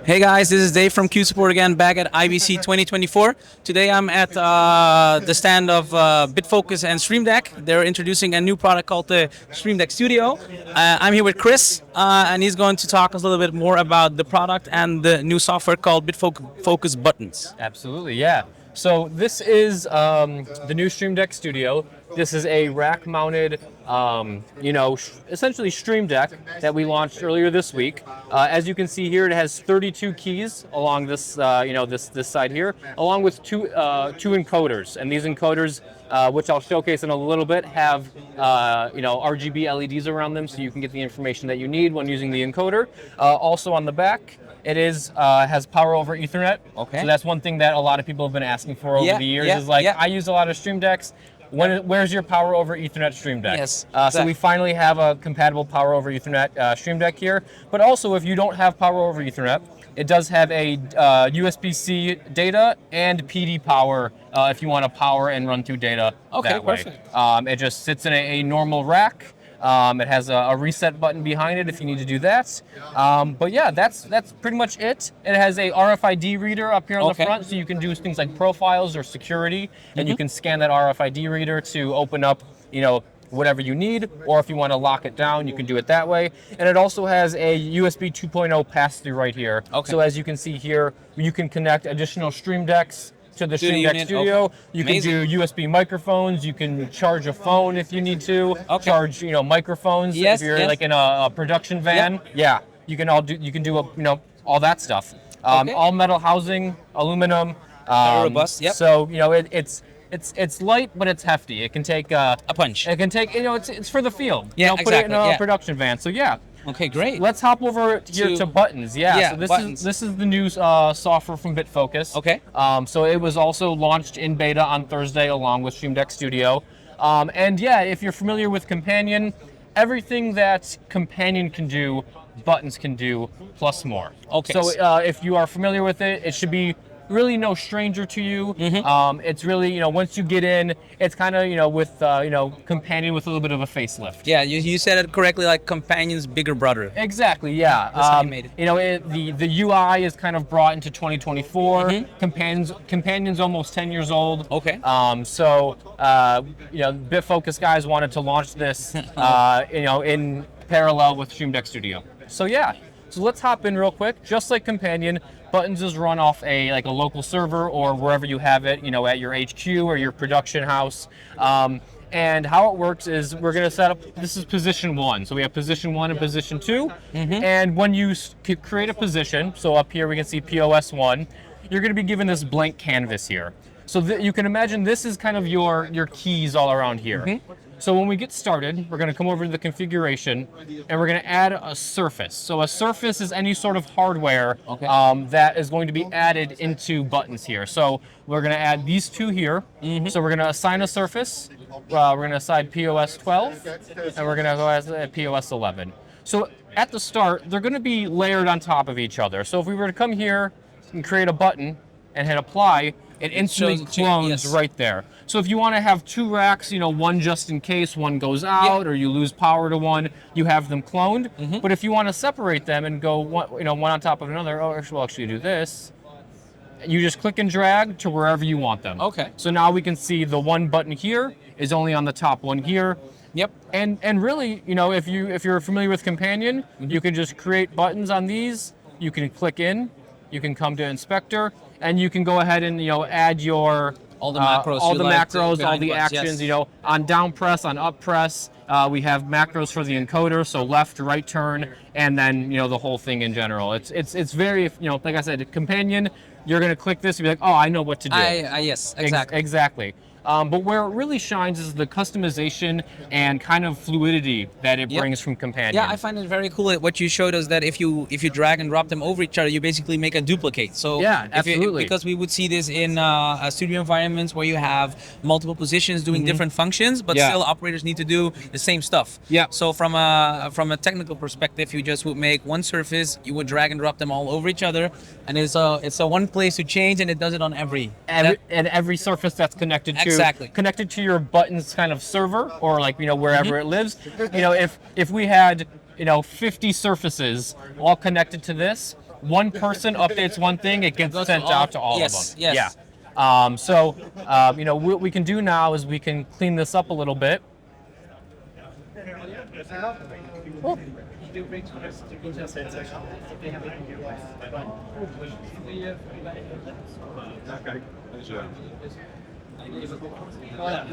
Hey guys, this is Dave from Q Support again, back at IBC2024. Today I'm at the stand of BitFocus and Stream Deck. They're introducing a new product called the Stream Deck Studio. I'm here with Chris, and he's going to talk us a little bit more about the product and the new software called BitFocus Buttons. Absolutely, yeah. So this is the new Stream Deck Studio. This is a rack-mounted, essentially Stream Deck that we launched earlier this week. As you can see here, it has 32 keys along this, this side here, along with two encoders. And these encoders, which I'll showcase in a little bit, have RGB LEDs around them, so you can get the information that you need when using the encoder. Also on the back, it has power over Ethernet. Okay. So that's one thing that a lot of people have been asking for over the years. I use a lot of Stream Decks. Where's your power over Ethernet Stream Deck? Yes. So we finally have a compatible power over Ethernet Stream Deck here. But also, if you don't have power over Ethernet, it does have a USB-C data and PD power if you want to power and run through data that way. Perfect. It just sits in a normal rack. It has a reset button behind it if you need to do that. But yeah, that's pretty much it. It has a RFID reader up here on the front, so you can do things like profiles or security, and you can scan that RFID reader to open up, whatever you need, or if you want to lock it down, you can do it that way. And it also has a USB 2.0 pass-through right here. So as you can see here, you can connect additional Stream Decks to the Stream Deck Studio. You can do USB microphones. You can charge a phone if you need to. Charge, microphones if you're like in a production van. Yeah, you can do all that stuff. All metal housing, aluminum. Robust. Yep. So it's light, but it's hefty. It can take a punch. It can take it's for the field. Yeah, Put it in a production van. So yeah. Okay, great. Let's hop over here to Buttons. So this is the new software from BitFocus. Okay. So it was also launched in beta on Thursday along with Stream Deck Studio. And yeah, if you're familiar with Companion, everything that Companion can do, Buttons can do, plus more. Okay. So if you are familiar with it, it should be really no stranger to you. It's really, once you get in, it's kind of, with, Companion with a little bit of a facelift. Yeah, you said it correctly, like Companion's bigger brother. Exactly, yeah. That's how you made it. The UI is kind of brought into 2024. Companion's almost 10 years old. Okay. BitFocus guys wanted to launch this, in parallel with Stream Deck Studio. So yeah, so let's hop in real quick. Just like Companion, Buttons is run off a local server or wherever you have it, at your HQ or your production house. And how it works is we're going to set up, this is position 1. So we have position 1 and position 2. And when you create a position, so up here we can see POS 1, you're going to be given this blank canvas here. So you can imagine this is kind of your keys all around here. So when we get started, we're going to come over to the configuration, and we're going to add a surface. So a surface is any sort of hardware that is going to be added into Buttons here. So we're going to add these two here. So we're going to assign a surface. We're going to assign POS 12, and we're going to go as POS 11. So at the start, they're going to be layered on top of each other. So if we were to come here and create a button and hit apply, it instantly clones right there. So if you want to have two racks, one just in case one goes out or you lose power to one, you have them cloned. But if you want to separate them and go one on top of another, we'll actually do this. You just click and drag to wherever you want them. Okay. So now we can see the one button here is only on the top one here. Yep. And really, if you're familiar with Companion, you can just create buttons on these. You can click in. You can come to Inspector, and you can go ahead and add your all the macros, all the actions. On down press, on up press, we have macros for the encoder, so left, right turn, and then the whole thing in general. It's very like I said, Companion. You're gonna click this and be like, oh, I know what to do. Yes, exactly. Exactly. But where it really shines is the customization and kind of fluidity that it brings from Companion. Yeah, I find it very cool. What you showed us that if you drag and drop them over each other, you basically make a duplicate. So yeah, absolutely. Because we would see this in studio environments where you have multiple positions doing different functions, but still operators need to do the same stuff. Yeah. So from a technical perspective, you just would make one surface, you would drag and drop them all over each other, and it's a one place to change, and it does it on every surface that's connected to Exactly. Connected to your Buttons kind of server, or like, wherever it lives. If we had, 50 surfaces all connected to this, one person updates one thing, it gets sent out to all of them. Yes. Yeah. You know, what we can do now is we can clean this up a little bit. Oh.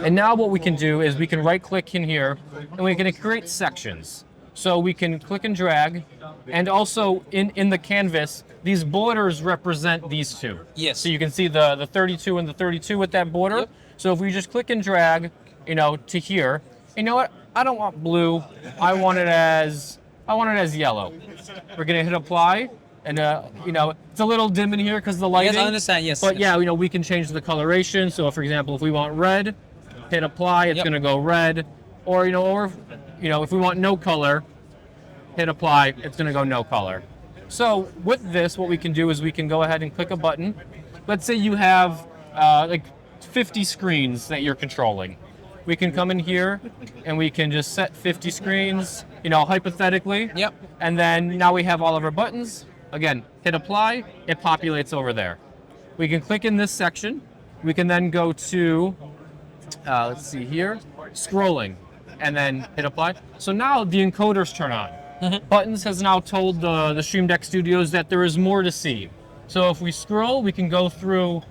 And now what we can do is we can right click in here and we can create sections. So we can click and drag, and also in the canvas, these borders represent these two. Yes. So you can see the 32 and the 32 with that border. Yep. So if we just click and drag, you know, to here, you know what? I don't want blue. I want it as yellow. We're gonna hit apply, and you know, it's a little dim in here because of the lighting. Yes, I understand. Yes. But yeah, you know, we can change the coloration. So for example, if we want red, hit apply, it's gonna go red. Or if we want no color, hit apply, it's gonna go no color. So with this, what we can do is we can go ahead and click a button. Let's say you have like 50 screens that you're controlling. We can come in here and we can just set 50 screens, you know, hypothetically. Yep. And then now we have all of our buttons. Again, hit apply, it populates over there. We can click in this section. We can then go to, let's see here, scrolling, and then hit apply. So now the encoders turn on. Buttons has now told the Stream Deck Studios that there is more to see. So if we scroll, we can go through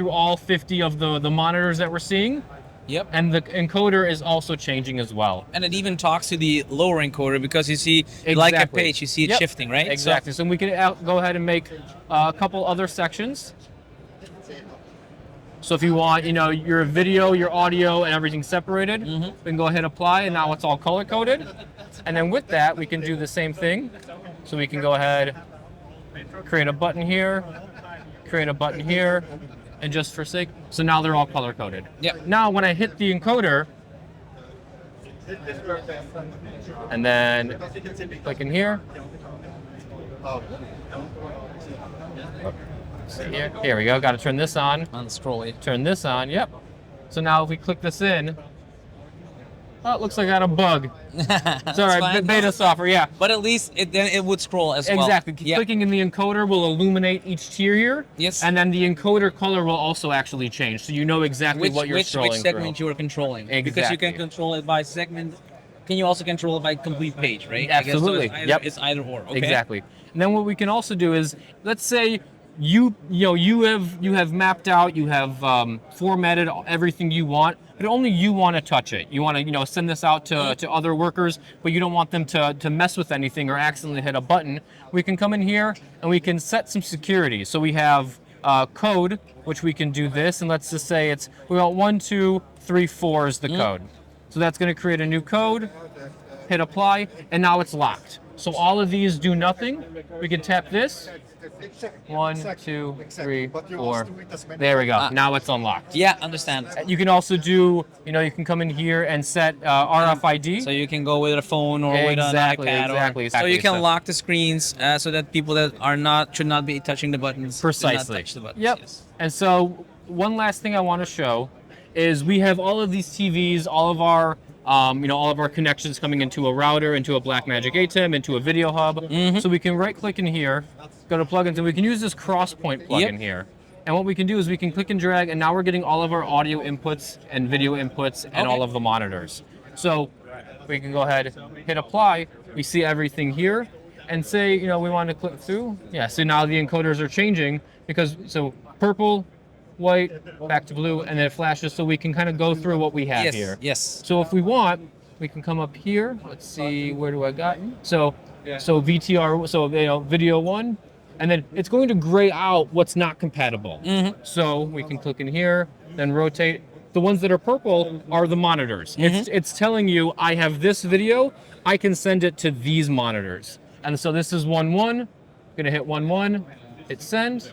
all 50 of the monitors that we're seeing. Yep. And the encoder is also changing as well. And it even talks to the lower encoder because you see, Exactly. like a page, you see it shifting, right? Exactly. So we can go ahead and make a couple other sections. So if you want, you know, your video, your audio, and everything separated, we can go ahead and apply, and now it's all color coded. And then with that, we can do the same thing. So we can go ahead, create a button here, create a button here, and just for sake, so now they're all color coded. Yep. Now when I hit the encoder, and then click in here. See here. Here we go. Got to turn this on. On the scroll. Turn this on. Yep. So now if we click this in, oh, it looks like I got a bug. Sorry, beta software. Yeah. But at least it would scroll as well. Exactly. Yep. Clicking in the encoder will illuminate each tier here. Yes. And then the encoder color will also actually change, so you know exactly what you're scrolling which segment you are controlling. Exactly. Because you can control it by segment. Can you also control it by complete page, right? Absolutely. I guess so it's either or. Okay. Exactly. And then what we can also do is, let's say you have mapped out, you have formatted everything you want, but only you want to touch it. You want to send this out to other workers, but you don't want them to mess with anything or accidentally hit a button. We can come in here and we can set some security. So we have code, which we can do this, and let's just say we want 1, 2, 3, 4 is the code. So that's going to create a new code, hit apply, and now it's locked. So all of these do nothing. We can tap this. 1, 2, 3, 4. There we go. Now it's unlocked. Yeah, understand. You can also do, you can come in here and set RFID. So you can go with a phone or with an iPad. Exactly. So you can lock the screens so that people that should not be touching the buttons. Precisely. Touch the buttons. Yep. Yes. And so one last thing I want to show is we have all of these TVs, all of our all of our connections coming into a router, into a Blackmagic ATEM, into a video hub. So we can right click in here, go to plugins, and we can use this Crosspoint plugin here. And what we can do is we can click and drag, and now we're getting all of our audio inputs and video inputs and all of the monitors. So we can go ahead, hit apply, we see everything here, and say, we want to click through. Yeah, so now the encoders are changing so purple, white, back to blue, and then it flashes, so we can kind of go through what we have here. Yes. So if we want, we can come up here. Let's see, where do I got? So VTR, so video 1, and then it's going to gray out what's not compatible. So we can click in here, then rotate. The ones that are purple are the monitors. It's telling you, I have this video, I can send it to these monitors. And so this is 1.1. Gonna hit 1.1, hit send.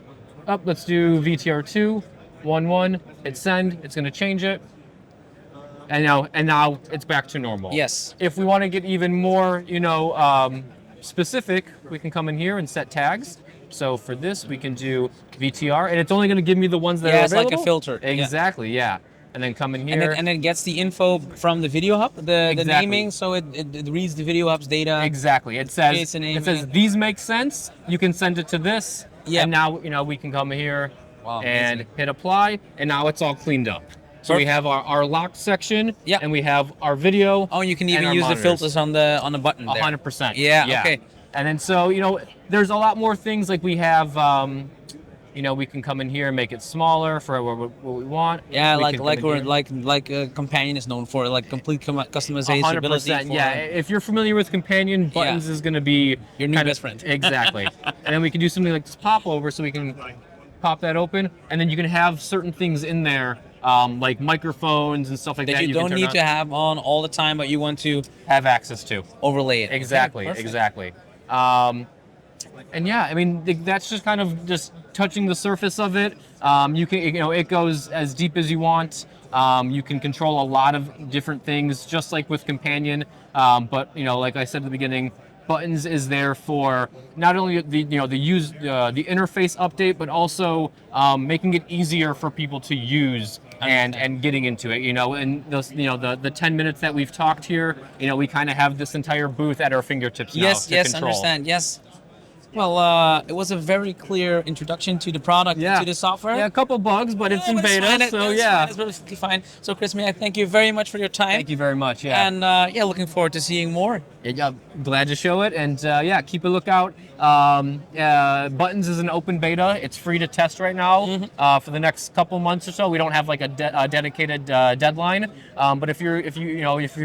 Up, let's do VTR2, 1.1, hit send. It's gonna change it. And now it's back to normal. Yes. If we want to get even more, specific, we can come in here and set tags. So for this, we can do VTR, and it's only going to give me the ones that are available. It's like a filter. Exactly, yeah. and then come in And here. it gets the info from the video hub, the Exactly. naming, so it reads the video hub's data. Exactly. It says naming. these make sense. You can send it to this, Yep. and now we can come here Wow, and amazing. hit apply, and now it's all cleaned up. So we Perfect. have our locked section, Yeah. and we have our video. Oh, you can and even our use monitors. the filters on the button there. 100%. Yeah, okay. And then so there's a lot more things like we have. We can come in here and make it smaller for what we want. Yeah, We like can come in here. like Companion is known for, like complete customization 100%. for, Yeah, if you're familiar with Companion, Buttons is going to be your new best friend. Exactly. And then we can do something like this pop over, so we can pop that open, and then you can have certain things in there, like microphones and stuff like that. that you can don't turn need on, to have on all the time, but you want to have access to. overlay it. Exactly. Okay, perfect. Exactly. And yeah, I mean that's just kind of just touching the surface of it. You can, it goes as deep as you want. You can control a lot of different things, just like with Companion. But like I said at the beginning, Buttons is there for not only the interface update, but also making it easier for people to use and getting into it. And those, the 10 minutes that we've talked here, we kind of have this entire booth at our fingertips now Yes, to yes, control. understand. Yes. Well, it was a very clear introduction to the product, to the software. Yeah, a couple bugs, but it's in but beta, fine. so It's yeah. fine. It's perfectly fine. So, Chris, may I thank you very much for your time. Thank you very much. Yeah. And looking forward to seeing more. Yeah, glad to show it, and keep a lookout. Buttons is an open beta. It's free to test right now for the next couple months or so. We don't have like a dedicated deadline, but if your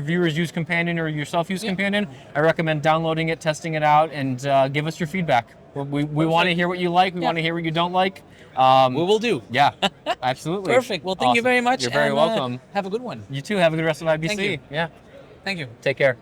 viewers use Companion or yourself use Companion, I recommend downloading it, testing it out, and give us your feedback. We want to hear what you like. We want to hear what you don't like. We will do. Yeah, absolutely. Perfect. Well, thank you Awesome. very much. You're very and, welcome. Have a good one. You too. Have a good rest of IBC. Thank you. Yeah. Thank you. Take care.